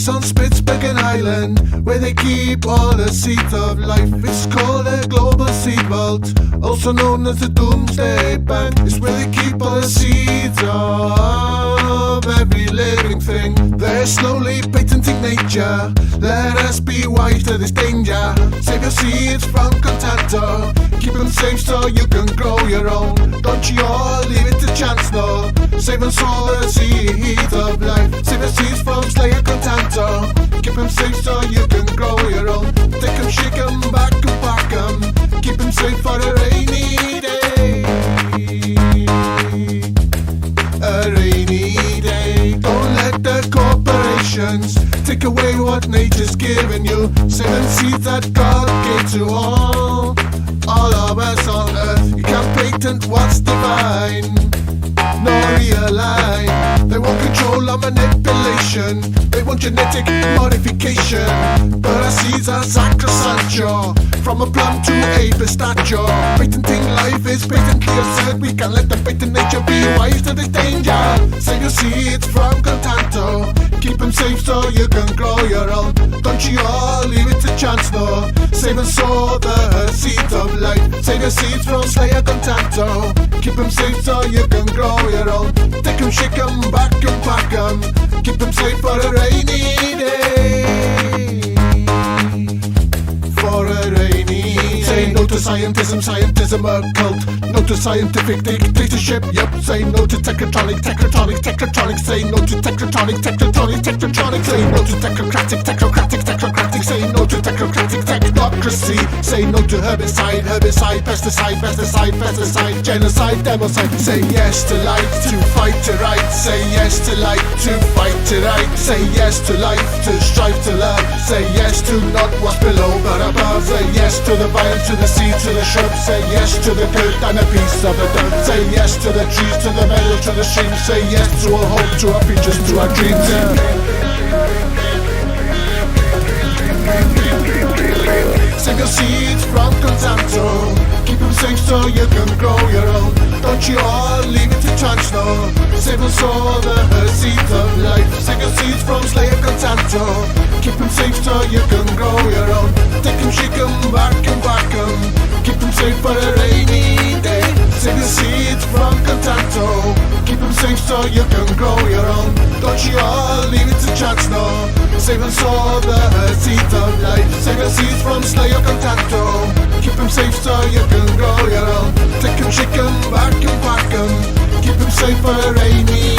place on Spitsbergen Island where they keep all the seeds of life. It's called a global seed vault, also known as the Doomsday Bank. It's where they keep all the seeds of every living thing. They're slowly patenting nature. Let us be wise to this danger. Save your seeds from contaminator. Keep them safe so you can grow your own. Don't you all leave it to chance, no. Save and sow the seeds of life. Save your seeds from slayer contaminator. Keep them safe so you can grow your own. Take them, shake them, back and pack them. Keep them safe for a rainy day. A rainy day. Don't let the corporations take away what nature's given you. Save them seeds that God gave to all of us on earth. You can't patent what's divine, nor realign. They want control or manipulation. They want genetic modification. But our seeds are sacrosanct, from a plum to a pistachio. Patenting life is patently absurd. We can't let them patent nature. Be wise to this danger. Save your seeds from contaminator. Keep them safe so you can grow your own. Don't you all leave it to chance, no. Save and sow the seeds of life. Save your seeds from slayer contaminator. Keep them safe so you can grow your own. Take them, shake them, back and pack them. Keep them safe for a rainy day. For a rainy day. Say no to scientism a cult. No to scientific dictatorship, yep. Say no to technotronic. Say no to technotronic. Say no to technocratic. Say no to technocratic technocracy. Say no to herbicide, pesticide, genocide, democide. Say yes to life, to fight to right. Say yes to life, to fight to right. Say yes to life, to strive to love. Say yes to not what's below but above. Say yes to the vine, to the seed, to the shrub. Say yes to the dirt and a piece of the dirt. Say yes to the trees, to the meadow, to the stream. Say yes to our hope, to our futures, to our dreams. Save your seeds from contaminator. Keep them safe so you can grow your own. Don't you all leave it to chance, no. Save and sow the seeds of life. Save your seeds from slayer contaminator. Keep them safe so you can grow your own. Take them, shake them, back and pack them. Keep them safe for a rainy day. Save your seeds from contaminator. Keep them safe so you can grow your own. Don't you all leave it to chance, no. Save and sow the seeds of life. Save your seeds from slayer contaminator. Keep them safe so you can grow your own. Take them, shake them, back and pack them. Keep them safe for a rainy